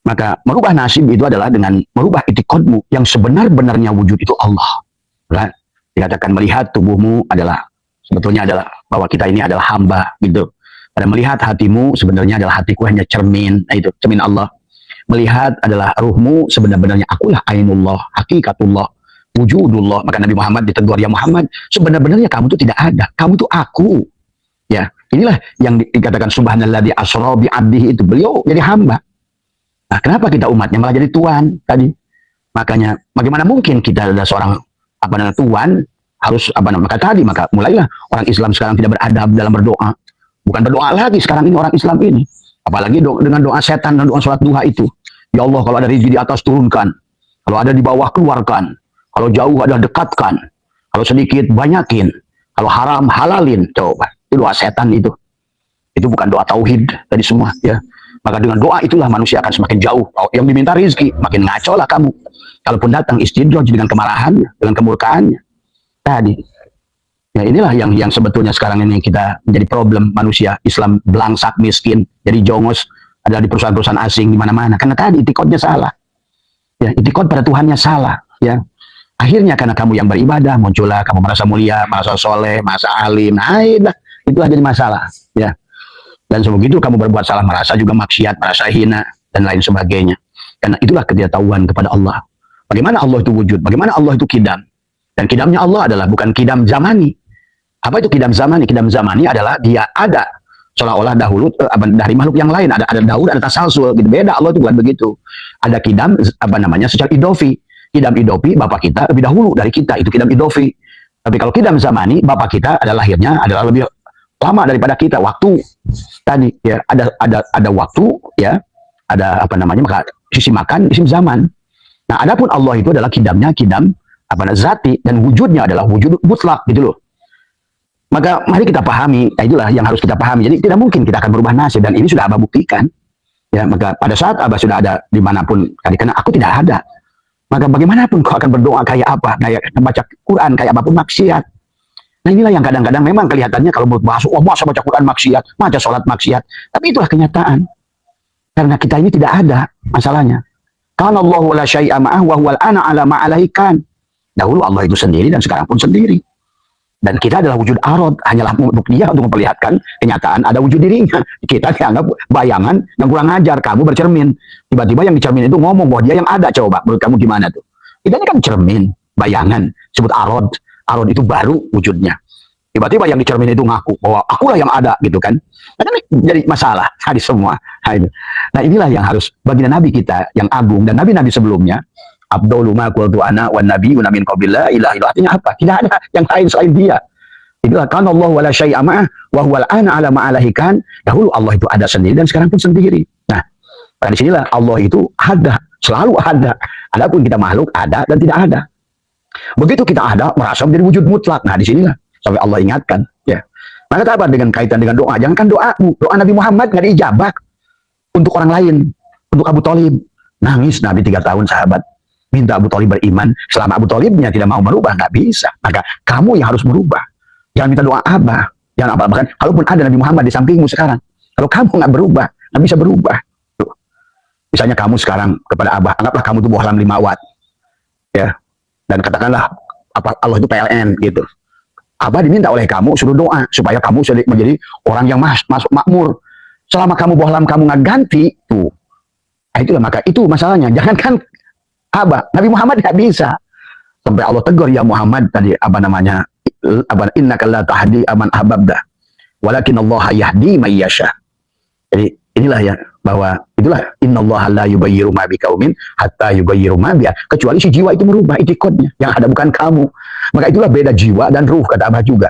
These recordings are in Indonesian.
Maka merubah nasib itu adalah dengan merubah itikadmu yang sebenar-benarnya wujud itu Allah. Kan? Dikatakan melihat tubuhmu adalah sebetulnya adalah bahwa kita ini adalah hamba gitu. Dan melihat hatimu sebenarnya adalah hatiku hanya cermin, itu cermin Allah. Melihat adalah ruhmu sebenar-benarnya akulah ainullah, hakikatullah, wujudullah. Maka Nabi Muhammad ditegur, ya Muhammad, sebenar-benarnya kamu itu tidak ada, kamu itu aku. Ya, inilah yang dikatakan subhanalladzi asra bi 'abdihi, itu beliau jadi hamba. Nah, kenapa kita umatnya malah jadi tuan tadi? Makanya bagaimana mungkin kita adalah seorang tuan harus maka mulailah orang Islam sekarang tidak beradab dalam berdoa. Bukan berdoa lagi sekarang ini orang Islam ini. Apalagi dengan doa setan dan doa sholat duha itu. Ya Allah, kalau ada rezeki di atas turunkan. Kalau ada di bawah keluarkan. Kalau jauh ada dekatkan. Kalau sedikit banyakin. Kalau haram halalin. Coba, itu doa setan itu. Itu bukan doa tauhid tadi semua ya. Maka dengan doa itulah manusia akan semakin jauh. Yang diminta rezeki, makin ngaco lah kamu. Kalaupun datang istidraj dengan kemarahannya, dengan kemurkaannya. Tadi. Ya inilah yang sebetulnya sekarang ini kita menjadi problem manusia. Islam belangsak, miskin, jadi jongos, ada di perusahaan-perusahaan asing di mana-mana. Karena tadi itikadnya salah. Ya, itikad pada Tuhannya salah. Ya. Akhirnya karena kamu yang beribadah, muncullah kamu merasa mulia, merasa soleh, merasa alim. Nah, itulah jadi masalah. Ya. Dan sebegitu kamu berbuat salah, merasa juga maksiat, merasa hina, dan lain sebagainya. Karena itulah ketidaktahuan kepada Allah. Bagaimana Allah itu wujud? Bagaimana Allah itu kidam? Dan kidamnya Allah adalah bukan kidam zamani. Apa itu kidam zamani? Kidam zamani adalah dia ada seolah-olah dahulu dari makhluk yang lain. Ada dahulu, ada tasalsul. Gitu. Beda, Allah itu bukan begitu. Ada kidam, secara idofi. Kidam idofi, bapak kita lebih dahulu dari kita. Itu kidam idofi. Tapi kalau kidam zamani, bapak kita adalah lahirnya adalah lebih lama daripada kita, waktu tadi ya, ada waktu ya, ada maka sisi makan, sisi zaman. Nah, adapun Allah itu adalah kidamnya kidam zati, dan wujudnya adalah wujud mutlak gitu loh. Maka mari kita pahami, itulah yang harus kita pahami. Jadi tidak mungkin kita akan berubah nasib, dan ini sudah Abah buktikan. Ya, maka pada saat Abah sudah ada dimanapun, karena aku tidak ada, maka bagaimanapun kau akan berdoa kayak apa, kayak membaca Quran kayak apapun maksiat. Nah, inilah yang kadang-kadang memang kelihatannya kalau bahas, masa baca Quran maksiat, masa sholat maksiat. Tapi itulah kenyataan. Karena kita ini tidak ada masalahnya. Kana Allahu la syai'a ma'ah wa huwal ana ala ma'alaikan. Dahulu Allah itu sendiri dan sekarang pun sendiri. Dan kita adalah wujud arad, hanyalah untuk dia untuk memperlihatkan kenyataan ada wujud dirinya. Kita dianggap bayangan yang kurang ajar, kamu bercermin. Tiba-tiba yang dicermin itu ngomong bahwa dia yang ada, coba menurut kamu gimana tuh? Kita ini kan cermin, bayangan, sebut arad. Arad itu baru wujudnya. Tiba-tiba yang dicermin itu ngaku bahwa akulah yang ada gitu kan. Nah, ini jadi masalah hadis semua. Nah, inilah yang harus baginda Nabi kita yang agung dan nabi-nabi sebelumnya. Abdul ma qultu ana wan nabiyuna min qabla ilaha illa, artinya apa? Tidak ada yang lain selain dia. Itulah kana Allah wala syai'a ma'ah wa huwal ana ala ma'alahikan. Dahulu Allah itu ada sendiri dan sekarang pun sendiri. Nah, pada disinilah Allah itu ada, selalu ada. Adapun kita makhluk ada dan tidak ada. Begitu kita ada, merasa menjadi wujud mutlak. Nah, disinilah sampai Allah ingatkan. Ya. Maka apa dengan kaitan dengan doa? Jangankan doamu, doa Nabi Muhammad nggak diijabah untuk orang lain, untuk Abu Thalib. Nangis Nabi 3 tahun sahabat, minta Abu Thalib beriman. Selama Abu Thalibnya tidak mau merubah, nggak bisa. Maka kamu yang harus merubah. Jangan minta doa Abah. Jangan apa bahkan kalaupun ada Nabi Muhammad di sampingmu sekarang, kalau kamu nggak berubah, nggak bisa berubah. Tuh. Misalnya kamu sekarang kepada Abah, anggaplah kamu tuh bohlam 5 watt, ya. Dan katakanlah Allah itu PLN gitu. Abah diminta oleh kamu suruh doa supaya kamu menjadi orang yang masuk makmur. Selama kamu bohlam kamu nggak ganti tuh. Nah, itulah maka itu masalahnya. Jangankan Abah, Nabi Muhammad nggak bisa. Sampai Allah tegur ya Muhammad tadi innaka la tahdi aman ahbabta walakin Allah yahdi may yasha. Jadi inilah ya bahwa itulah innallaha la yughayyiru ma biqaumin hatta yughayyiru ma bi, kecuali si jiwa itu merubah itikadnya, yang ada bukan kamu. Maka itulah beda jiwa dan ruh, kata Abah juga.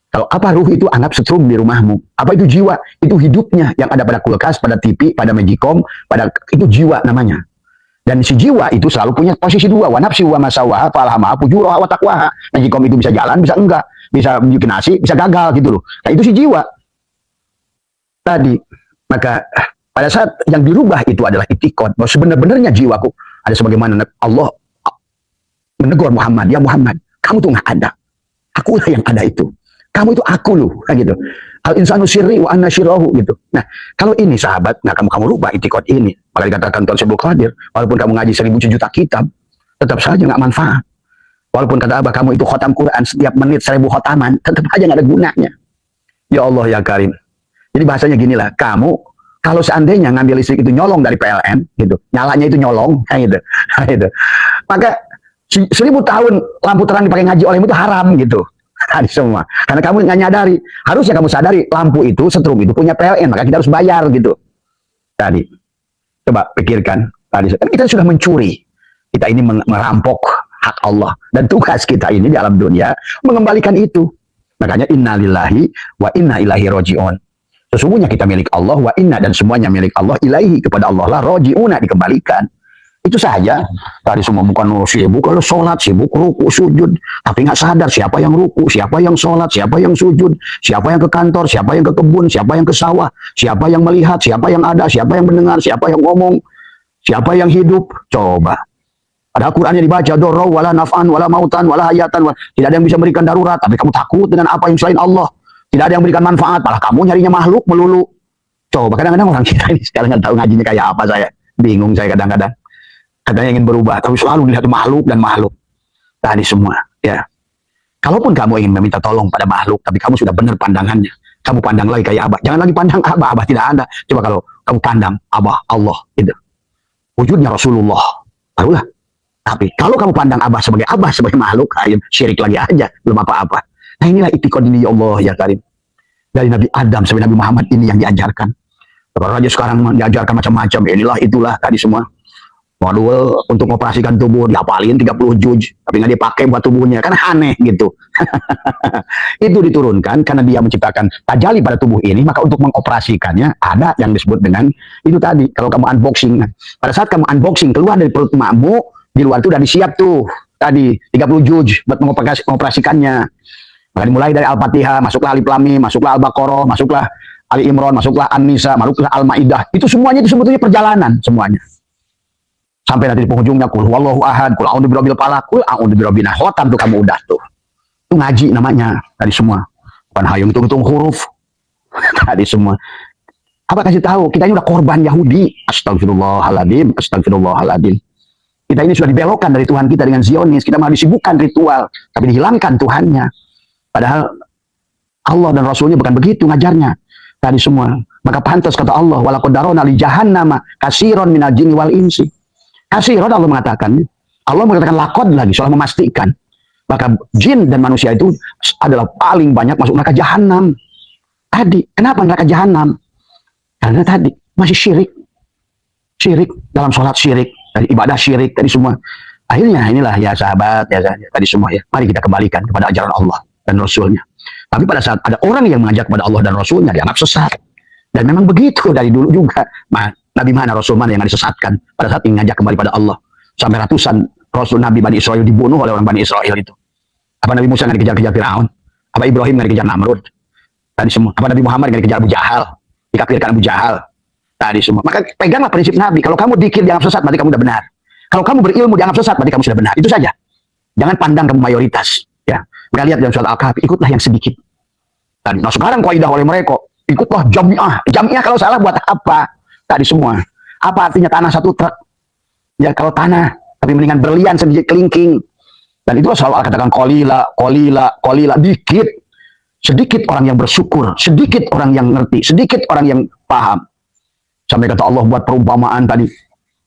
Kalau apa ruh itu anggap setrum di rumahmu. Apa itu jiwa? Itu hidupnya yang ada pada kulkas, pada TV, pada magicom, pada itu jiwa namanya. Dan si jiwa itu selalu punya posisi 2, wa nafsi wa masawaha falhamaha fujuraha wa taqwaha. Magicom itu bisa jalan, bisa enggak, bisa bikin nasi, bisa gagal gitu loh. Nah, itu si jiwa tadi. Maka pada saat yang dirubah itu adalah itikad, bahwa sebenarnya jiwaku ada sebagaimana Allah menegur Muhammad, ya Muhammad, kamu tuh nggak ada, akulah yang ada itu, kamu itu aku loh, kayak gitu. Al insanu sirri wa anna syirahu gitu. Nah, kalau ini sahabat, nah kamu rubah itikad ini. Maka dikatakan Tuan Syekh Qadir, walaupun kamu ngaji 1000 juta kitab, tetap saja nggak manfaat. Walaupun kata Abah kamu itu khotam Quran setiap menit 1000 khotaman, tetap aja nggak ada gunanya. Ya Allah ya Karim. Jadi bahasanya gini lah, kamu kalau seandainya ngambil listrik itu nyolong dari PLN, gitu, nyalanya itu nyolong, gitu, gitu. Maka 1000 tahun lampu terang dipakai ngaji olehmu itu haram gitu. Tadi semua. Karena kamu nggak nyadari. Harusnya kamu sadari lampu itu, setrum itu punya PLN, maka kita harus bayar gitu. Tadi. Coba pikirkan. Tadi kan kita sudah mencuri. Kita ini merampok hak Allah. Dan tugas kita ini di alam dunia mengembalikan itu. Makanya inna lillahi wa inna ilaihi roji'un. Sesungguhnya kita milik Allah, wa inna dan semuanya milik Allah, ilaihi kepada Allah lah roji'una dikembalikan. Itu saja. Tadi semua bukan sibuk kalau sholat, sibuk ruku, sujud. Tapi nggak sadar siapa yang ruku, siapa yang sholat, siapa yang sujud, siapa yang ke kantor, siapa yang ke kebun, siapa yang ke sawah, siapa yang melihat, siapa yang ada, siapa yang mendengar, siapa yang ngomong, siapa yang hidup. Coba. Ada Qurannya dibaca, dorau, wala naf'an, wala mautan, wala hayatan. Tidak ada yang bisa memberikan darurat, tapi kamu takut dengan apa yang selain Allah. Tidak ada yang memberikan manfaat, malah kamu nyarinya makhluk melulu. Coba, kadang-kadang orang kita ini sekarang nggak tahu ngajinya kayak apa saya. Bingung saya kadang-kadang. Katanya ingin berubah, tapi selalu dilihat makhluk dan makhluk. Tadi semua, ya. Kalaupun kamu ingin meminta tolong pada makhluk, tapi kamu sudah benar pandangannya. Kamu pandang lagi kayak Abah. Jangan lagi pandang Abah, Abah tidak ada. Coba kalau kamu pandang Abah, Allah, gitu. Wujudnya Rasulullah, barulah. Tapi kalau kamu pandang Abah sebagai makhluk, ayo syirik lagi aja, belum apa-apa. Nah inilah itikad ini ya Allah ya Karim. Dari Nabi Adam sampai Nabi Muhammad ini yang diajarkan. Kalau raja sekarang diajarkan macam-macam, inilah itulah tadi semua. Modul untuk mengoperasikan tubuh dihafalin 30 juz, tapi nggak dipakai buat tubuhnya, kan aneh gitu. Itu diturunkan karena dia menciptakan tajali pada tubuh ini, maka untuk mengoperasikannya ada yang disebut dengan itu tadi. Kalau kamu unboxing, pada saat kamu unboxing keluar dari perut emakmu, di luar itu udah disiap tuh tadi 30 juz buat mengoperasikannya. Maka dimulai dari Al-Fatihah, masuklah Alif Lam Mim, masuklah Al-Baqarah, masuklah Ali Imran, masuklah An-Nisa, masuklah Al-Maidah. Itu semuanya itu sebetulnya perjalanan semuanya. Sampai nanti di penghujungnya kul huwallahu ahad, kul a'udzu birabbil falaq, kul a'udzu birabbin nas. Khotam tuh kamu udah tuh. Itu ngaji namanya tadi semua. Bukan hayung hitung huruf. Tadi semua. Apa kasih tahu, kita ini udah korban Yahudi. Astagfirullahaladzim, astagfirullahaladzim. Kita ini sudah dibelokkan dari Tuhan kita dengan Zionis. Kita malah disibukkan ritual, tapi dihilangkan Tuhannya. Padahal Allah dan Rasulnya bukan begitu ngajarnya. Tadi semua. Maka pantas kata Allah, walaqad darana li jahannama katsiran minal jinni wal insi. Katsiran Allah mengatakan lakod lagi, soal memastikan. Maka jin dan manusia itu adalah paling banyak masuk neraka jahanam. Tadi, kenapa neraka jahanam? Karena tadi masih syirik. Syirik dalam sholat syirik, dari ibadah syirik, tadi semua. Akhirnya inilah ya sahabat, ya tadi semua ya. Mari kita kembalikan kepada ajaran Allah dan Rasulnya. Tapi pada saat ada orang yang mengajak kepada Allah dan Rasulnya, dianggap sesat. Dan memang begitu dari dulu juga. Nabi mana, Rasul mana yang disesatkan pada saat ingin ngajak kembali pada Allah. Sampai ratusan Rasul Nabi Bani Israel dibunuh oleh orang Bani Israel itu. Apa Nabi Musa nggak dikejar-kejar Fir'aun? Apa Ibrahim nggak dikejar Namrud? Tadi semua. Apa Nabi Muhammad nggak dikejar Abu Jahal? Dikafirkan Abu Jahal. Tadi semua. Maka peganglah prinsip Nabi. Kalau kamu dikir dianggap sesat, berarti kamu sudah benar. Kalau kamu berilmu dianggap sesat, berarti kamu sudah benar. Itu saja. Jangan pandang kamu mayoritas. Ya. Maka lihat dalam surat Al-Kahfi, ikutlah yang sedikit. Tadi. Nah sekarang kaidah oleh mereka, ikutlah jamiah. Jamiah kalau salah buat apa? Tadi semua. Apa artinya tanah satu truk? Ya kalau tanah, tapi mendingan berlian sedikit kelingking. Dan itu selalu katakan kolila, dikit. Sedikit orang yang bersyukur, sedikit orang yang ngerti, sedikit orang yang paham. Sampai kata Allah buat perumpamaan tadi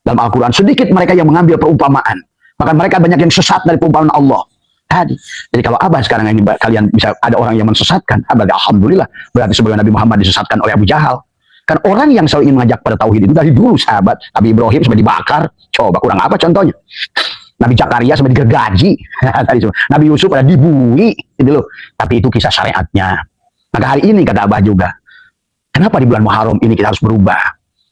dalam Al-Quran, sedikit mereka yang mengambil perumpamaan. Maka mereka banyak yang sesat dari perumpamaan Allah. Tadi. Jadi kalau Abah sekarang ini kalian bisa ada orang yang mensesatkan, Abah alhamdulillah, berarti sebagaimana Nabi Muhammad disesatkan oleh Abu Jahal. Kan orang yang selalu ingin mengajak pada tauhid itu dari dulu sahabat. Nabi Ibrahim sampai dibakar. Coba kurang apa contohnya? Nabi Zakaria sampai digergaji. Nabi Yusuf pada dibui. Gitu loh. Tapi itu kisah syariatnya. Maka hari ini kata Abah juga, kenapa di bulan Muharram ini kita harus berubah?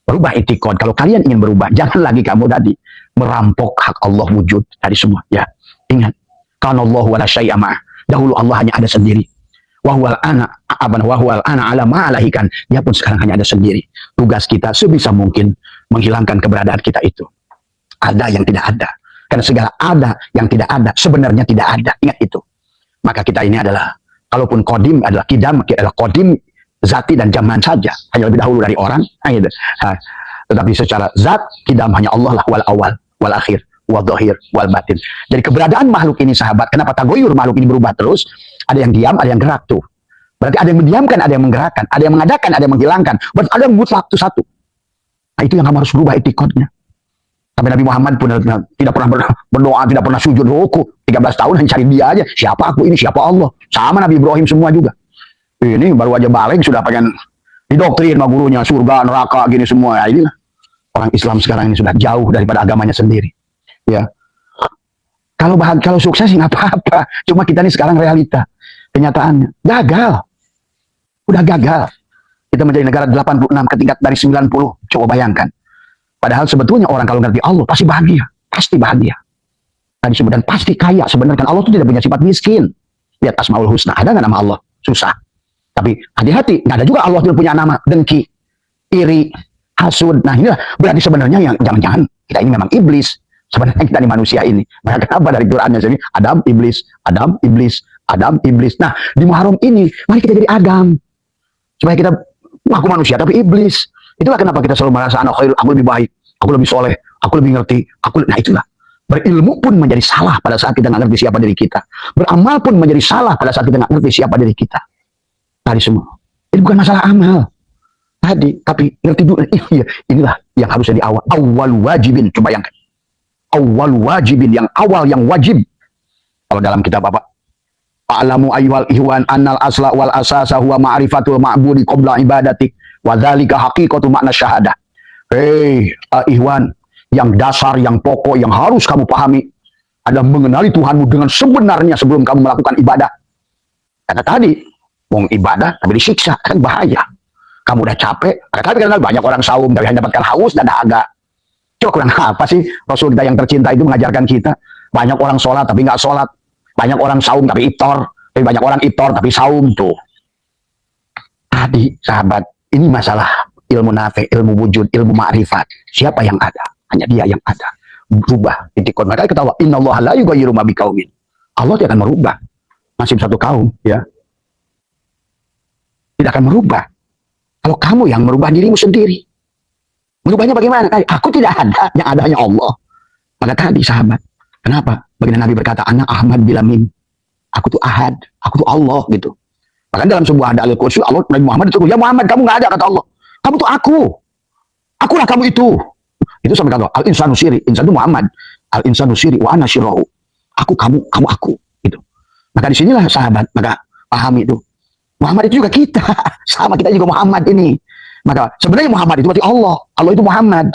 Berubah itikad. Kalau kalian ingin berubah, jangan lagi kamu tadi merampok hak Allah wujud. Tadi semua. Ya, ingat. Kana Allahu wala syai'a ma'. Dahulu Allah hanya ada sendiri. Wahwal ana ala ma'alahikan. Dia pun sekarang hanya ada sendiri. Tugas kita sebisa mungkin menghilangkan keberadaan kita itu. Ada yang tidak ada. Karena segala ada yang tidak ada sebenarnya tidak ada. Ingat itu. Maka kita ini adalah, kalaupun kodim adalah kidam, adalah kodim zati dan zaman saja, hanya lebih dahulu dari orang. Nah, gitu. Nah, tetapi secara zat tidak hanya Allah lah, wal awal, wal akhir, wal dhahir, wal batin. Jadi keberadaan makhluk ini sahabat, kenapa tagoyur makhluk ini berubah terus? Ada yang diam, ada yang gerak tuh. Berarti ada yang mendiamkan, ada yang menggerakkan, ada yang mengadakan, ada yang menghilangkan. Berarti ada yang mutlak itu satu. Nah, itu yang kamu harus berubah etikotnya. Sampai Nabi Muhammad pun tidak pernah berdoa, tidak pernah sujud ruku. 13 tahun hanya cari dia aja. Siapa aku ini, siapa Allah. Sama Nabi Ibrahim semua juga. Ini baru aja balik sudah pengen didoktrin sama gurunya, surga, neraka, gini semua. Ya, inilah orang Islam sekarang ini sudah jauh daripada agamanya sendiri. Ya, kalau sukses nggak apa-apa. Cuma kita ini sekarang realita, kenyataannya gagal, udah gagal. Kita menjadi negara 86 ke tingkat dari 90. Coba bayangkan. Padahal sebetulnya orang kalau ngerti Allah pasti bahagia, pasti bahagia. Tadi sebenarnya pasti kaya. Sebenarnya kan Allah itu tidak punya sifat miskin. Lihat Asmaul Husna, ada nggak nama Allah? Susah. Tapi hati-hati, nggak ada juga Allah yang punya nama dengki, iri, hasud. Nah inilah berarti sebenarnya yang jangan-jangan kita ini memang iblis. Sebenarnya kita ini manusia ini. Maka kenapa dari Qurannya sini Adam iblis, Adam iblis, Adam iblis. Nah di Muharram ini mari kita jadi Adam supaya kita aku manusia tapi iblis. Itulah kenapa kita selalu merasa anak khair, aku lebih baik, aku lebih soleh, aku lebih ngerti. Nah itulah. Berilmu pun menjadi salah pada saat kita nggak ngerti siapa diri kita. Beramal pun menjadi salah pada saat kita nggak ngerti siapa diri kita. Tadi semua. Ini bukan masalah amal. Tadi, tapi ngerti dulu. Inilah yang harusnya di awal. Awal wajibin. Coba bayangkan. Awal wajibin. Yang awal, yang wajib. Kalau dalam kitab apa? Fa'alamu ayyuhal ihwan annal asla wal asasa huwa ma'rifatul ma'budi qabla ibadati. Wa dzalika haqiqatu makna syahadah. Hei, ihwan, yang dasar, yang pokok, yang harus kamu pahami adalah mengenali Tuhanmu dengan sebenarnya sebelum kamu melakukan ibadah. Karena tadi, mau ibadah tapi disiksa, kan bahaya. Kamu udah capek, karena banyak orang saum tapi hanya dapatkan haus dan dahaga. Coba kurang apa sih Rasul kita yang tercinta itu mengajarkan kita? Banyak orang sholat tapi nggak sholat, banyak orang saum tapi iftar, tapi banyak orang iftar tapi saum tuh. Tadi sahabat, ini masalah ilmu nafi, ilmu wujud, ilmu ma'rifat. Siapa yang ada? Hanya dia yang ada. Berubah. Itikon. Maka ketawa, innallaha la yughayyiru ma biqaumin. Allah tidak akan merubah nasib satu kaum, ya. Tidak akan merubah. Kalau kamu yang merubah dirimu sendiri. Merubahnya bagaimana? Aku tidak ada, yang ada hanya Allah. Maka tadi sahabat, kenapa? Baginda Nabi berkata, anak Ahmad bila min. Aku tuh ahad, aku tuh Allah gitu. Bahkan dalam sebuah dalil qudsi Allah Nabi Muhammad itu, ya Muhammad kamu nggak ada kata Allah. Kamu tuh akulah kamu itu. Itu sampai kata al insanu siri, insan itu Muhammad. Al insanu siri wa ana syirahu. Aku kamu aku gitu. Maka disinilah sahabat, maka pahami itu. Muhammad itu juga kita, sama kita juga Muhammad ini. Maka sebenarnya Muhammad itu berarti Allah, Allah itu Muhammad.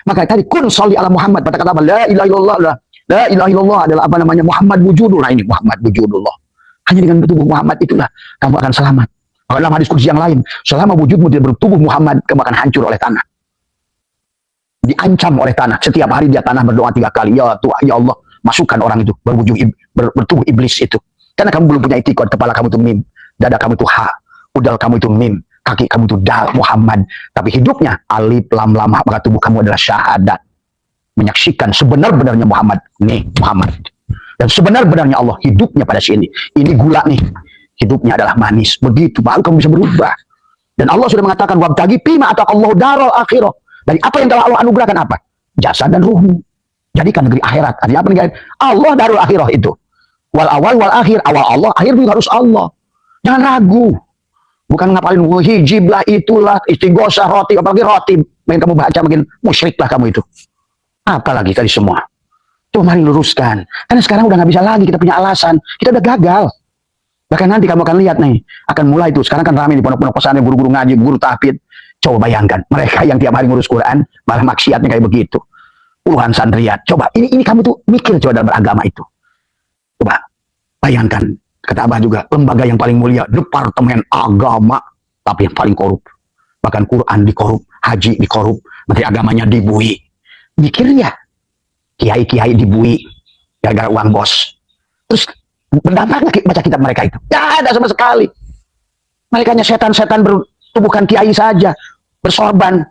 Maka tadi kun sholli ala Muhammad. Pada kata la ilaha illallah, la ilaha illallah adalah apa namanya Muhammad wujudullah ini Muhammad wujudullah. Hanya dengan bertubuh Muhammad itulah kamu akan selamat. Maka dalam hadis qudsi yang lain, selama wujudmu tidak bertubuh Muhammad, kamu akan hancur oleh tanah. Diancam oleh tanah. Setiap hari dia tanah berdoa 3 kali. Ya Tuhan, ya Allah, masukkan orang itu bertubuh iblis itu. Karena kamu belum punya itikad, kepala kamu itu mim, dada kamu itu ha, udal kamu itu mim, kaki kamu itu dal Muhammad. Tapi hidupnya alif lam lam, maka tubuh kamu adalah syahadat. Menyaksikan sebenar-benarnya Muhammad. Nih Muhammad. Dan sebenar-benarnya Allah hidupnya pada sini. Ini gula nih. Hidupnya adalah manis. Begitu baru kamu bisa berubah. Dan Allah sudah mengatakan wabtagi fima ataqallahu daral akhirah. Dari apa yang telah Allah anugerahkan apa? Jasad dan ruhmu. Jadikan negeri akhirat. Artinya apa negeri? Allah darul akhirah itu. Wal awal wal akhir. Awal Allah, akhir juga harus Allah. Jangan ragu. Bukan ngapalin hijib lah, itulah, istighosah, roti, apalagi roti. Makin kamu baca makin musyrik lah kamu itu. Apalagi tadi semua. Tuh mari luruskan. Karena sekarang udah nggak bisa lagi, kita punya alasan. Kita udah gagal. Bahkan nanti kamu akan lihat nih, akan mulai tuh. Sekarang kan ramai di pondok-pondok pesantren, guru-guru ngaji, guru tahfidz. Coba bayangkan, mereka yang tiap hari ngurus Quran, malah maksiatnya kayak begitu. Puluhan santriat. Coba, ini kamu tuh mikir coba dalam beragama itu. Coba, bayangkan. Kata Abah juga, lembaga yang paling mulia, Departemen Agama, tapi yang paling korup. Bahkan Quran dikorup, haji dikorup, menteri agamanya dibui. Mikirnya, kiai-kiai dibui, gara-gara uang bos. Terus, berdampak baca kitab mereka itu? Ya ada sama sekali. Mereka hanya setan-setan bertubuhkan kiai saja, bersorban.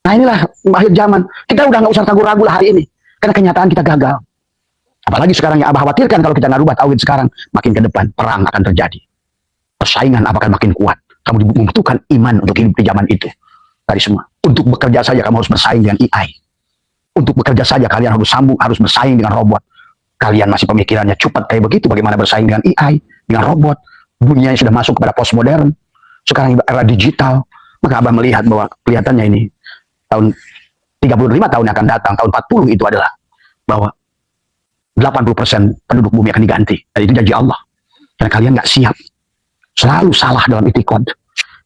Nah inilah akhir zaman. Kita udah nggak usah ragu-ragu lah hari ini. Karena kenyataan kita gagal. Apalagi sekarang yang Abah khawatirkan kalau kita nggak rubah tauhid sekarang, makin ke depan perang akan terjadi. Persaingan apakah makin kuat. Kamu membutuhkan iman untuk hidup di zaman itu. Tadi semua. Untuk bekerja saja kamu harus bersaing dengan AI. Untuk bekerja saja kalian harus bersaing dengan robot. Kalian masih pemikirannya cepat kayak begitu, bagaimana bersaing dengan AI, dengan robot. Dunia yang sudah masuk kepada postmodern. Sekarang era digital. Maka Abah melihat bahwa kelihatannya ini tahun 35 tahun yang akan datang, tahun 40 itu adalah bahwa 80% penduduk bumi akan diganti. Dan itu janji Allah. Karena kalian nggak siap. Selalu salah dalam itikad.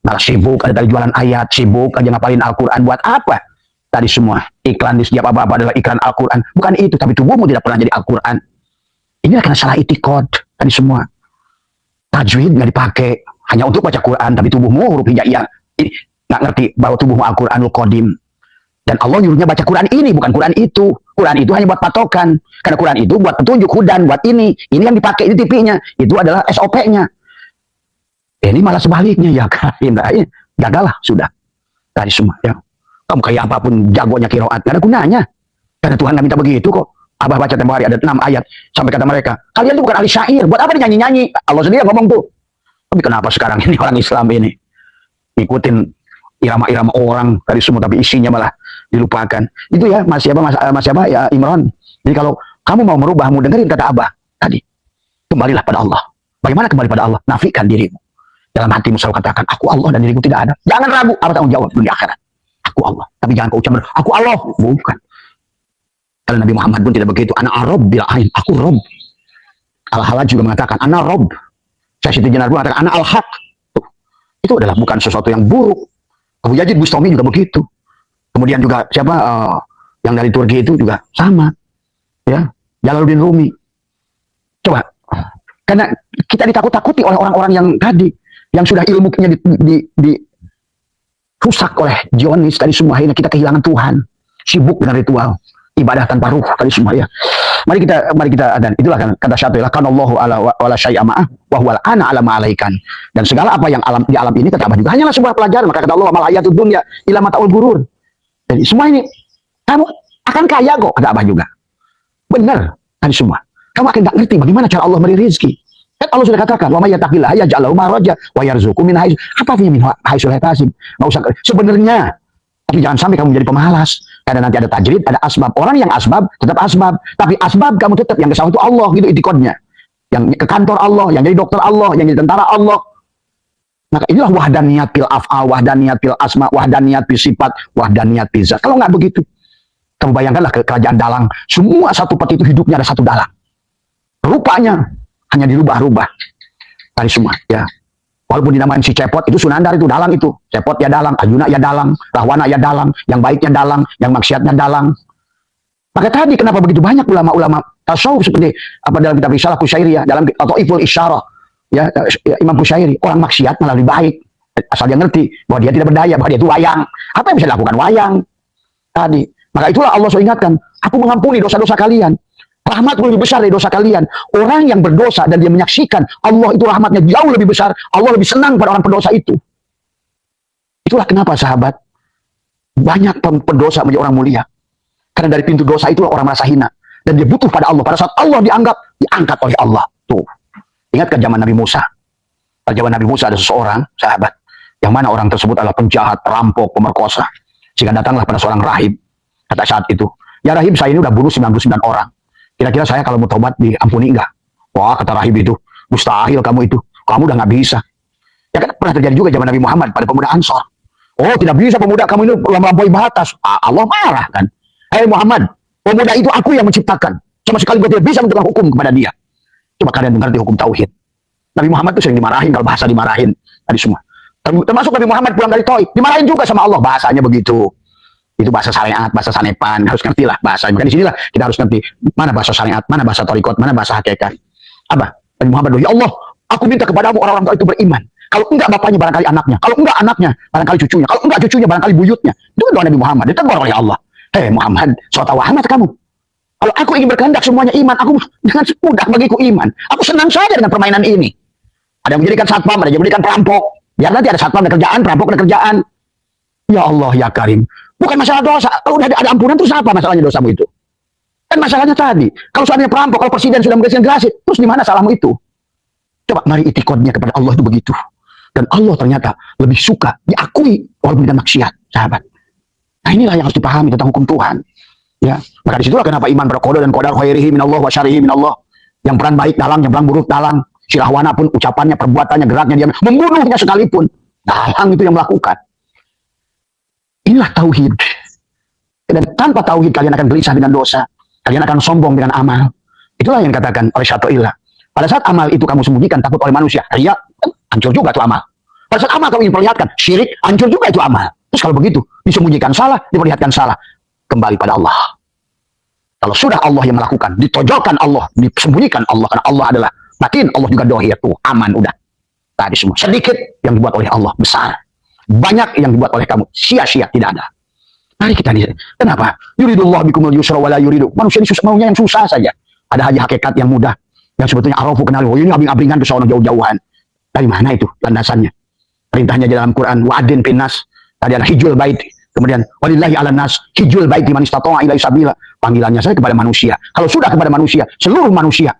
Malah sibuk ada tadi jualan ayat, sibuk aja ngapalin Al-Quran. Buat apa? Tadi semua iklan di setiap apa-apa adalah iklan Al-Quran. Bukan itu, tapi tubuhmu tidak pernah jadi Al-Quran. Inilah karena salah itikad. Tadi semua tajwid nggak dipakai hanya untuk baca Quran, tapi tubuhmu huruf hijaiyah nggak ngerti bahwa tubuhmu Al-Quranul Qadim. Dan Allah nyuruhnya baca Quran ini, bukan Quran itu. Quran itu hanya buat patokan. Karena Quran itu buat petunjuk, hudan, buat ini. Ini yang dipakai di TV-nya. Itu adalah SOP-nya. Ini malah sebaliknya, ya kan? Gagal lah, sudah. Tadi semua, ya. Kamu kayak apapun jagonya kiroat, gak ada gunanya. Karena Tuhan gak minta begitu kok. Abah baca tempoh hari, ada 6 ayat. Sampai kata mereka, kalian itu bukan ahli syair. Buat apa nyanyi-nyanyi? Allah sendiri ngomong tuh. Tapi kenapa sekarang ini orang Islam ini ikutin irama-irama orang dari semua, tapi isinya malah dilupakan. Itu ya, Mas siapa ya, Imran. Jadi kalau kamu mau merubah, mau dengerin kata Abah tadi, kembalilah pada Allah. Bagaimana kembali pada Allah? Nafikan dirimu. Dalam hatimu selalu katakan, aku Allah dan diriku tidak ada. Jangan ragu, apa tanggung jawab dunia akhirat. Aku Allah. Tapi jangan kau ucapkan, aku Allah. Bukan. Kalau Nabi Muhammad pun tidak begitu. Ana Arab bil ain. Aku Rob. Al-Halaj juga mengatakan, ana Rob. Saya Siti Jenar mengatakan, ana al-haq. Itu adalah bukan sesuatu yang buruk. Abu Yazid Bustami juga begitu. Kemudian juga siapa yang dari Turki itu juga sama. Ya, Jalaluddin Rumi. Coba. Karena kita ditakut-takuti oleh orang-orang yang tadi. Yang sudah ilmunya rusak oleh Zionis tadi semua, akhirnya kita kehilangan Tuhan, sibuk dengan ritual ibadah tanpa ruh tadi semua ya. Mari kita dan itulah kan kata syaitan, kan Allahu ala wala syai'a ma'ah wa huwal ana ala ma'alaikan. Dan segala apa yang di alam ini kata Abah juga hanyalah sebuah pelajaran. Maka kata Allah mal hayatud dunya ila mata'ul gurur. Jadi semua ini kamu akan kaya kok, kata Abah juga. Benar tadi semua. Kamu akan nggak ngerti bagaimana cara Allah beri rezeki. Kan Allah sudah katakan, wa may yattaqillah yaj'al lahu makhraja wa yarzuqhu min haitsu apa artinya min haitsu la yahtasib. Enggak usah sebenarnya. Tapi jangan sampai kamu menjadi pemalas. Karena nanti ada tajrid, ada asbab. Orang yang asbab tetap asbab, tapi asbab kamu tetap yang kesal itu Allah gitu itikadnya. Yang ke kantor Allah, yang jadi dokter Allah, yang jadi tentara Allah. Maka inilah wahdaniyat fil af'al, wahdaniyat fil asma, wahdaniyat fil sifat, wahdaniyat fil zat. Kalau nggak begitu, kamu bayangkanlah kerajaan dalang, semua satu peti itu hidupnya ada satu dalang. Rupanya hanya dirubah-rubah tadi semua ya. Walaupun dinamakan si Cepot itu Sunandar itu dalang itu. Cepot ya dalang, Arjuna ya dalang, Rahwana ya dalang, yang baiknya dalang, yang maksiatnya dalang. Maka tadi kenapa begitu banyak ulama-ulama tasawuf seperti apa dalam kitab Risalah Kusyairiyah, dalam atau Iful Isyarah ya, Imam Kusyairi, orang maksiat malah lebih baik asal dia ngerti bahwa dia tidak berdaya, bahwa dia itu wayang. Apa yang bisa dilakukan wayang tadi? Maka itulah Allah selalu ingatkan, aku mengampuni dosa-dosa kalian. Rahmatku lebih besar dari dosa kalian. Orang yang berdosa dan dia menyaksikan Allah itu rahmatnya jauh lebih besar, Allah lebih senang pada orang pendosa itu. Itulah kenapa sahabat banyak pendosa menjadi orang mulia. Karena dari pintu dosa itulah orang merasa hina dan dia butuh pada Allah. Pada saat Allah diangkat oleh Allah. Tuh. Ingat ke zaman Nabi Musa. Pada zaman Nabi Musa ada seseorang sahabat yang mana orang tersebut adalah penjahat, perampok, pemerkosa. Sehingga datanglah pada seorang rahib. Kata saat itu, ya rahib, saya ini udah bunuh 99 orang. Kira-kira saya kalau mau tobat diampuni enggak? Wah, kata rahib itu, mustahil kamu itu. Kamu udah nggak bisa. Ya kan pernah terjadi juga zaman Nabi Muhammad pada pemuda Ansor. Oh, tidak bisa pemuda kamu ini melampaui batas. Allah marah kan. Hei Muhammad, pemuda itu aku yang menciptakan. Sama sekali gue tidak bisa menentukan hukum kepada dia. Coba kalian mengerti hukum tauhid. Nabi Muhammad itu sering dimarahin, kalau bahasa dimarahin. Tadi semua. Termasuk Nabi Muhammad pulang dari Taif, dimarahin juga sama Allah. Bahasanya begitu. Itu bahasa syariat, bahasa sanepan, harus ngerti lah bahasanya. Maka di sinilah kita harus ngerti mana bahasa syariat, mana bahasa torikot, mana bahasa hakikat. Apa? Nabi Muhammad, ya Allah, aku minta kepadamu orang-orang tua itu beriman. Kalau enggak bapaknya barangkali anaknya, kalau enggak anaknya barangkali cucunya, kalau enggak cucunya barangkali buyutnya. Itu doa Nabi Muhammad, ditegur oleh Allah. Hei Muhammad, sotau amat kamu. Kalau aku ingin berkehendak semuanya iman, aku dengan mudah bagiku iman. Aku senang saja dengan permainan ini. Ada yang menjadikan satpam, ada yang menjadikan perampok. Biar nanti ada satpam ada kerjaan, perampok ada kerjaan. Ya Allah ya Karim. Bukan masalah dosa. Kalau udah ada ampunan terus apa masalahnya dosamu itu? Kan masalahnya tadi. Kalau seandainya perampok, kalau presiden sudah menggerasi, terus di mana salahmu itu? Coba mari itikadnya kepada Allah itu begitu. Dan Allah ternyata lebih suka diakui walaupun dengan maksiat, sahabat. Nah inilah yang harus dipahami tentang hukum Tuhan. Ya, maka disitulah kenapa iman berqada dan qadar khairihi minallah wa syarihi minallah. Yang peran baik dalam, yang peran buruk dalam. Silahwana pun ucapannya, perbuatannya, geraknya, dia membunuhnya sekalipun. Dalang itu yang melakukan. Inilah tauhid. Dan tanpa tauhid kalian akan gelisah dengan dosa. Kalian akan sombong dengan amal. Itulah yang dikatakan oleh Syai'ullah. Pada saat amal itu kamu sembunyikan takut oleh manusia, ria, hancur juga itu amal. Pada saat amal kamu ingin perlihatkan, syirik, hancur juga itu amal. Terus kalau begitu, disembunyikan salah, diperlihatkan salah, kembali pada Allah. Kalau sudah Allah yang melakukan, ditojolkan Allah, disembunyikan Allah, karena Allah adalah batin, Allah juga dohir, tuh aman udah. Tadi semua sedikit yang dibuat oleh Allah besar, banyak yang dibuat oleh kamu sia-sia, tidak ada. Mari kita lihat. Kenapa? Yuridullah bikumul yusra wala yuridu. Manusia ini maunya yang susah saja. Ada haji hakikat yang mudah, yang sebetulnya arafu kenal. Oh ini abing-abingan tuh seorang jauh-jauhan. Dari mana itu landasannya? Perintahnya di dalam Quran, wa'adin pinnas. Tadi ada hijul bait. Kemudian walillahi ala nas hijul bait man istata'a ilaihi sabila. Panggilannya saya kepada manusia. Kalau sudah kepada manusia, seluruh manusia.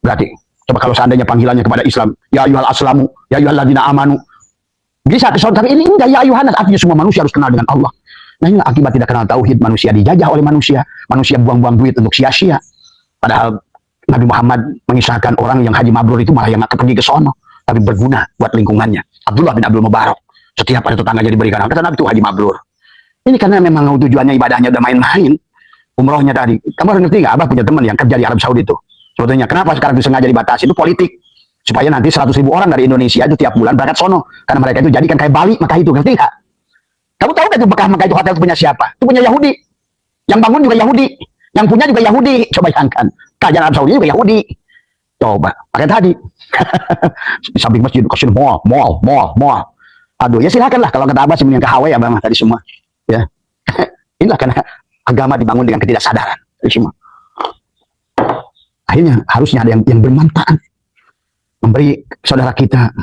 Berarti coba kalau seandainya panggilannya kepada Islam, ya ayyuhal aslamu, ya ayyuhalladzina amanu. Bisa kesoal, tapi ini enggak ya ayyuhan nas, artinya semua manusia harus kenal dengan Allah. Nah inilah akibat tidak kenal tauhid, manusia dijajah oleh manusia. Manusia buang-buang duit untuk sia-sia. Padahal Nabi Muhammad mengisahkan orang yang haji mabrur itu malah yang nggak pergi ke sono, tapi berguna buat lingkungannya. Abdullah bin Abdul Mubarak, setiap ada tetangganya diberikan, kata Nabi itu haji mabrur. Ini karena memang tujuannya ibadahnya udah main-main. Umrohnya tadi, kamu harus ngerti nggak? Abah punya teman yang kerja di Arab Saudi itu. Sebetulnya kenapa sekarang disengaja dibatasi? Itu politik. Supaya nanti 100.000 orang dari Indonesia itu tiap bulan berangkat sono. Karena mereka itu jadikan kayak Bali, maka itu ngerti nggak? Kamu tahu nggak itu Mekah itu hotel itu punya siapa? Itu punya Yahudi. Yang bangun juga Yahudi. Yang punya juga Yahudi. Coba bayangkan. Kerajaan Arab Saudi juga Yahudi. Coba. Pakai tadi. Di samping masjid kasih mall. Aduh, ya silakan lah. Kalau kata Abah sih yang ke Hawaii Abah tadi semua. Ya. Inilah karena agama dibangun dengan ketidaksadaran. Tadi semua. Akhirnya harusnya ada yang bermanfaat. Memberi saudara kita.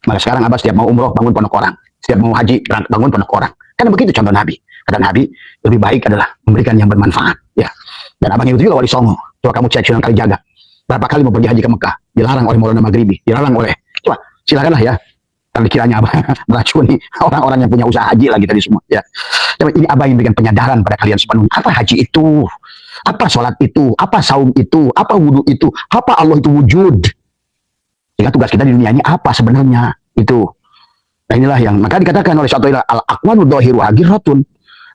Maka sekarang Abah setiap mau umroh bangun pondok orang. Setiap mau haji bangun pondok orang. Karena begitu contoh Nabi. Kata Nabi lebih baik adalah memberikan yang bermanfaat. Ya. Dan abang itu juga wali songo. Coba kamu cek Sunan Kalijaga. Berapa kali mau pergi haji ke Mekah? Dilarang oleh Maulana Maghribi. Dilarang oleh. Coba silakanlah ya. Kalau dikiranya abang meracuni orang-orang yang punya usaha haji lagi tadi semua. Ya. Coba ini abang yang memberikan penyadaran pada kalian sepenuhnya. Apa haji itu? Apa sholat itu? Apa saum itu? Apa wudhu itu? Apa Allah itu wujud? Sehingga tugas kita di dunia ini apa sebenarnya? Itu. Nah inilah yang maka dikatakan oleh Syai'ullah al-aqwanu dhahiru hagiratun.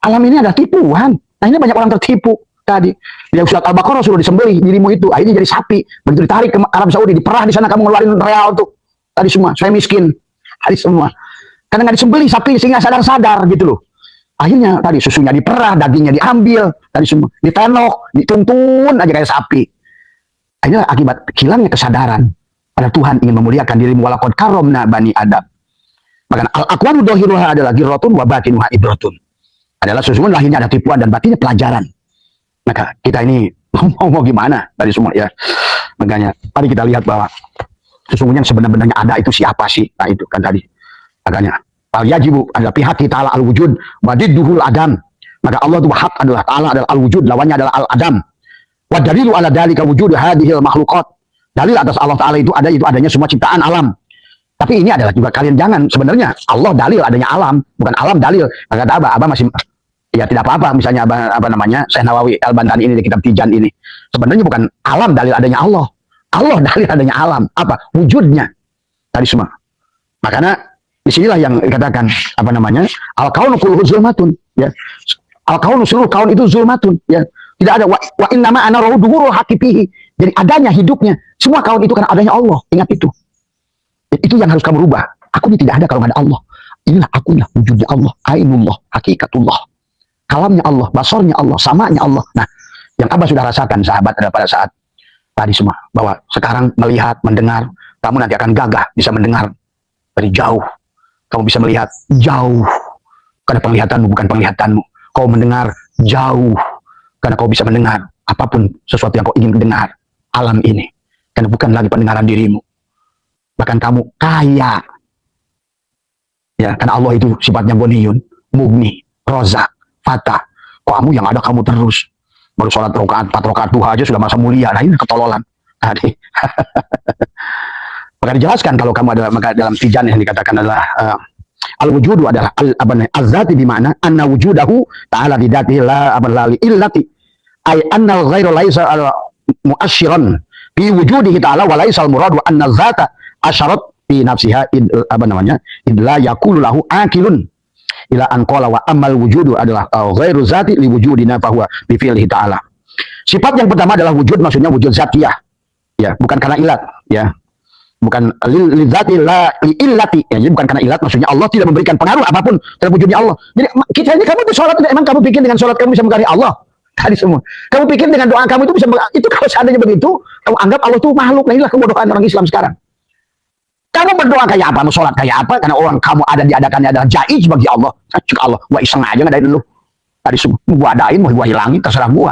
Alam ini ada tipuan. Nah ini banyak orang tertipu tadi. Yang surat Al-Baqarah sudah disembelih dirimu itu, akhirnya jadi sapi. Begitu ditarik ke Arab Saudi, diperah di sana kamu ngeluarin real tuh. Tadi semua, saya miskin. Tadi semua. Karena nggak disembelih sapi sehingga sadar-sadar gitu loh. Akhirnya tadi susunya diperah, dagingnya diambil, tadi semua ditenok, dituntun aja kayak sapi. Akhirnya akibat hilangnya kesadaran pada Tuhan ingin memuliakan dirimu walaqad karramna bani Adam. Maka al-aqwanu dhahiruha adalah ghirratun wa batinuha ibratun. Adalah sesungguhnya lahirnya ada tipuan dan batinnya pelajaran. Maka kita ini mau gimana dari semua ya. Makanya mari kita lihat bahwa sesungguhnya sebenarnya ada itu siapa sih? Nah itu kan tadi. Makanya al-yajibu adalah pihak kita ala al-wujud wa didduhul adam. Maka Allah itu hak adalah ta'ala adalah al-wujud, lawannya adalah al-adam. Wa dalilu ala dalika wujud hadhil makhluqat. Dalil atas Allah Ta'ala itu adanya semua ciptaan alam. Tapi ini adalah juga kalian jangan sebenarnya Allah dalil adanya alam, bukan alam dalil. Kata Abah masih ya tidak apa-apa misalnya apa namanya Syekh Nawawi Al-Bantani ini di kitab Tijan ini. Sebenarnya bukan alam dalil adanya Allah. Allah dalil adanya alam. Apa? Wujudnya. Tadi semua. Makanya disinilah yang dikatakan apa namanya? Al-kaunu kulluhu zulmatun, ya. Al-kaunu seluruh kaun itu zulmatun, ya. Tidak ada wa innama ana ruhuhu haqiqihi. Jadi adanya hidupnya semua kaun itu karena adanya Allah. Ingat itu. Itu yang harus kamu rubah. Aku ini tidak ada kalau nggak ada Allah. Inilah akunya, wujudnya Allah, ainullah, hakikatullah. Kalamnya Allah, basornya Allah, samanya Allah. Nah, yang Abah sudah rasakan sahabat adalah pada saat tadi semua bahwa sekarang melihat, mendengar, kamu nanti akan gagah bisa mendengar dari jauh. Kamu bisa melihat jauh karena penglihatanmu bukan penglihatanmu. Kau mendengar jauh karena kau bisa mendengar apapun sesuatu yang kau ingin dengar alam ini. Karena bukan lagi pendengaran dirimu. Bahkan kamu kaya. Ya, karena Allah itu sifatnya Ghoniyun, Mugni, Rozak, Fatah. Kamu yang ada kamu terus. Baru sholat rakaat 4 rakaat duha aja sudah masa mulia. Nah ini ketololan. Maka Maka dijelaskan kalau kamu adalah, maka dalam Tijan yang dikatakan adalah al-wujudu adalah al-zati di mana anna wujudahu ta'ala di dzatihi la abalali illati ay anna al-ghairu laisa mu'asyiran fi wujudihi ta'ala wa laisa al-muradu anna dzata asyarat fi nafsiha idla yaqulu lahu akilun ila an qala wa amal wujudu adalah ghairu zati li wujudina fa huwa bi fi'lihi ta'ala. Sifat yang pertama adalah wujud, maksudnya wujud zatiyah. Ya, bukan karena ilat, ya. Bukan li zati la li illati, ya, jadi bukan karena ilat, maksudnya Allah tidak memberikan pengaruh apapun terhadap wujudnya Allah. Jadi kita ini, kamu sholat, emang kamu pikir dengan sholat kamu bisa menghargai Allah? Tadi semua. Kamu pikir dengan doa kamu itu bisa, itu kalau seandainya begitu, kamu anggap Allah itu makhluk. Nah, inilah kebodohan orang Islam sekarang. Kamu berdoa kayak apa, mau sholat kayak apa, karena orang kamu ada diadakannya adalah jaiz bagi Allah. Cek Allah, gua iseng aja ngadain dulu. Tadi semua, gua adain, mau gua hilangin, terserah gua.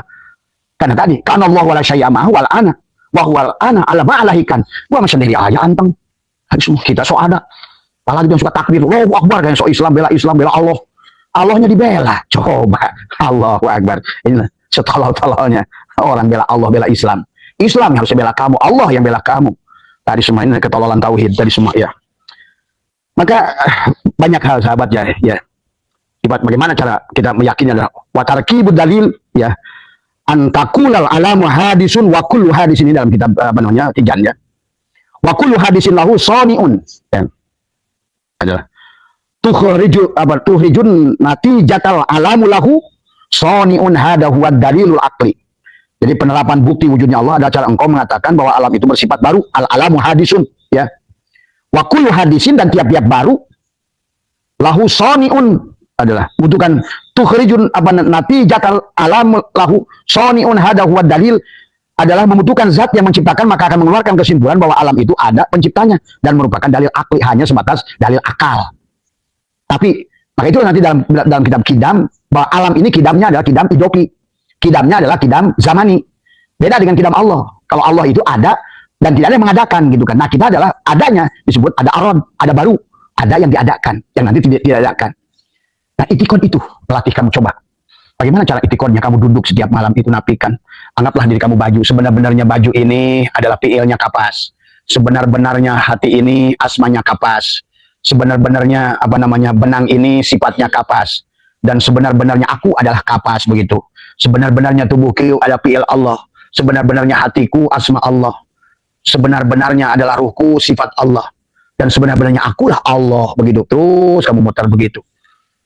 Karena tadi, karena Allah wala syai'amahu wal ana. Wahwal ana ala ma'alahikan. Gua mah sendiri aja anteng. Semua kita so ada. Apalagi yang suka takbir, Allahu Akbar, kayak so Islam bela Allah. Allahnya dibela. Coba. Allahu Akbar. Inilah setolol-tololnya orang bela Allah, bela Islam. Islam yang harus bela kamu, Allah yang bela kamu. Tadi semua ini ketololan tauhid tadi semua, ya. Maka banyak hal sahabat, ya. Bagaimana cara kita meyakini adalah wa tarkibud dalil, ya. Antakulal alamu hadisun wa kullu hadisin, ini dalam kitab Tijan, ya. Wa kullu hadisin lahu sani'un, ya. Adalah tuhrijun natijatal alamu lahu sani'un hada huwa dalilul aqli. Jadi penerapan bukti wujudnya Allah adalah cara engkau mengatakan bahwa alam itu bersifat baru, al alamu hadisun, ya. Wa kullu hadisin, dan tiap-tiap baru lahu sani'un adalah butuhkan tukhrijun natijatal alam lahu sani'un hada huwa dalil, adalah membutuhkan zat yang menciptakan, maka akan mengeluarkan kesimpulan bahwa alam itu ada penciptanya dan merupakan dalil akli, hanya sebatas dalil akal. Tapi maka itu nanti dalam kitab Kidam, bahwa alam ini kidamnya adalah kidam idoki, kidamnya adalah kidam zamani, beda dengan kidam Allah. Kalau Allah itu ada dan tidak ada yang mengadakan, gitu kan. Nah, kita adalah adanya disebut ada arad, ada baru, ada yang diadakan, yang nanti tidak diadakan. Nah, itikad itu pelatih kamu coba. Bagaimana cara itikadnya? Kamu duduk setiap malam itu nafikan. Anggaplah diri kamu baju. Sebenar-benarnya baju ini adalah fi'ilnya kapas. Sebenar-benarnya hati ini asmanya kapas. Sebenar-benarnya benang ini sifatnya kapas. Dan sebenar-benarnya aku adalah kapas, begitu. Sebenar-benarnya tubuhku adalah fi'il Allah. Sebenar-benarnya hatiku asma Allah. Sebenar-benarnya adalah ruhku sifat Allah. Dan sebenar-benarnya akulah Allah, begitu. Terus kamu muter begitu.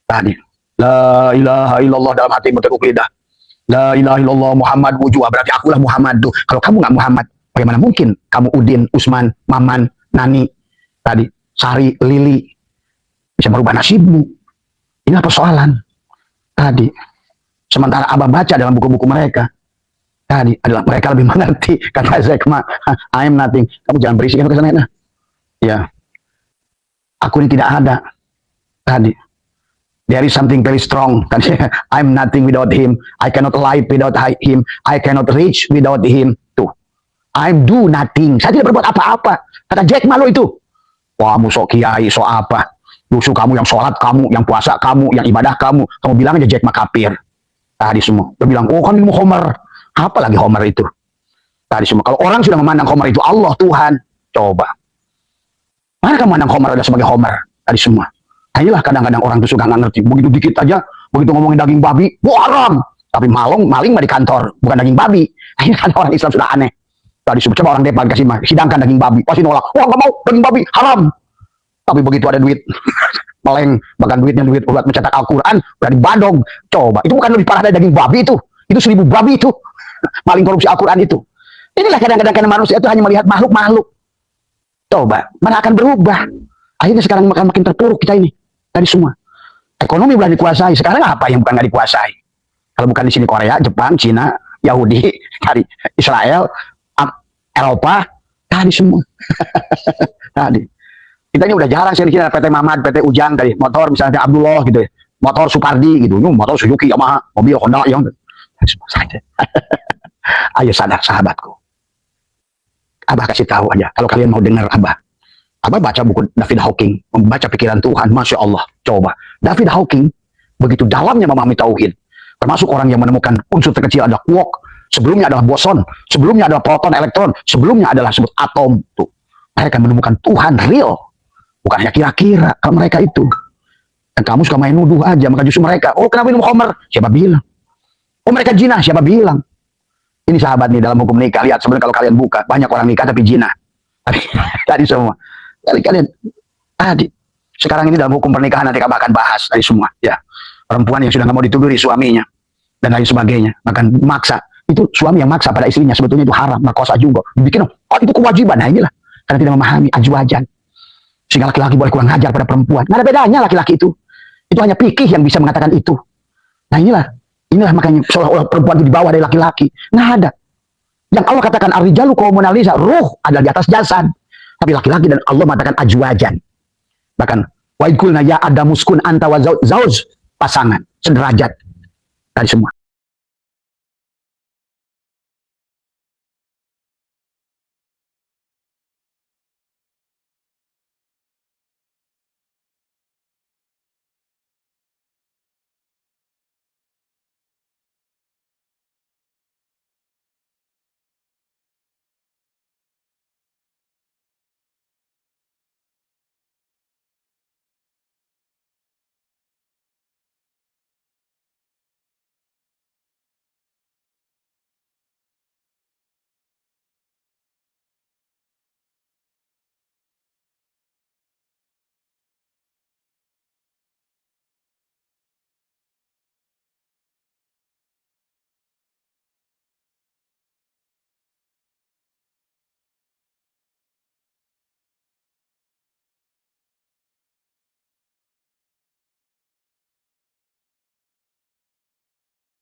Tadi, la ilaha illallah dalam hati bertekuk lidah. La ilaha illallah Muhammad wujud, berarti akulah Muhammad tuh. Kalau kamu nggak Muhammad, bagaimana mungkin kamu Udin, Usman, Maman, Nani, tadi Sari, Lili bisa merubah nasibmu? Ini apa persoalan? Tadi, sementara Abah baca dalam buku-buku mereka, tadi adalah mereka lebih mengerti. Kata Zekma, I am nothing. Kamu jangan berisik ke sana. Ya, aku ini tidak ada. Tadi. There is something very strong. I'm nothing without him. I cannot live without him. I cannot reach without him. Tuh. I'm do nothing. Saya tidak berbuat apa-apa. Kata Jack Malo itu. Wah, sok kiai, sok apa. Musuh kamu yang sholat kamu, yang puasa kamu, yang ibadah kamu. Kamu bilang aja Jack Makapir. Tadi semua. Dia bilang, oh kan ilmu Homer. Apa lagi Homer itu? Tadi semua. Kalau orang sudah memandang Homer itu Allah, Tuhan. Coba. Mana kamu memandang Homer ada sebagai Homer? Tadi semua. Nah, inilah kadang-kadang orang itu suka nggak ngerti. Begitu dikit aja, begitu ngomongin daging babi, wah haram. Tapi maling mah di kantor, bukan daging babi. Nah, ini kan orang Islam sudah aneh. Tadi coba orang Depan kasih sidangkan daging babi, pasti nolak. Wah nggak mau, daging babi haram. Tapi begitu ada duit, meleng, bahkan duitnya duit buat mencetak Al-Quran, berarti badong. Coba, itu bukan lebih parah dari daging babi itu. Itu 1000 babi itu. Maling korupsi Al-Quran itu. Inilah kadang-kadang manusia itu hanya melihat makhluk-makhluk. Coba, mana akan berubah? Akhirnya sekarang makin terpuruk kita ini. Tadi semua. Ekonomi boleh dikuasai. Sekarang apa yang bukan nggak dikuasai? Kalau bukan di sini Korea, Jepang, Cina, Yahudi, tadi Israel, Eropa, tadi semua. Tadi. Kita ini udah jarang sih di sini ada PT Mamad, PT Ujang tadi, motor misalnya Abdullah gitu ya. Motor Supardi gitu, motor Suzuki, Yamaha, mobil Honda yang saja. Ayo sadar sahabatku. Abah kasih tahu aja kalau kalian mau dengar Abah. Abah baca buku David Hawking, membaca pikiran Tuhan, Masya Allah. Coba, David Hawking begitu dalamnya memahami tauhid. Termasuk orang yang menemukan unsur terkecil adalah quark, sebelumnya adalah boson, sebelumnya adalah proton, elektron, sebelumnya adalah sebut atom. Tuh. mereka menemukan Tuhan real, bukan hanya kira-kira. Kalau mereka itu, dan kamu suka main nuduh aja, maka justru mereka, oh kenapa minum khamar? Siapa bilang? Oh mereka zina, siapa bilang? Ini sahabat nih dalam hukum nikah, lihat sebenarnya kalau kalian buka, banyak orang nikah tapi zina. Tadi semua. Kalian, sekarang ini dalam hukum pernikahan nanti kami akan bahas dari semua. Ya, perempuan yang sudah nggak mau dituduri suaminya dan lain sebagainya, bahkan maksa. Itu suami yang maksa pada istrinya, sebetulnya itu haram, merkosa juga. Dibikin, oh itu kewajiban. Nah inilah, karena tidak memahami azwajan. Sehingga laki-laki boleh kurang ajar pada perempuan. Nggak ada bedanya laki-laki itu. Itu hanya fikih yang bisa mengatakan itu. Nah inilah makanya seolah-olah perempuan itu di bawah dari laki-laki. Nggak ada. Yang Allah katakan ar-rijalu qawwamun 'ala nisa, ruh ada di atas jasad. Tapi laki-laki dan Allah mengatakan azwajan. Bahkan wa idkulna ya adamuskun anta wa zauj, pasangan, sederajat dari semua.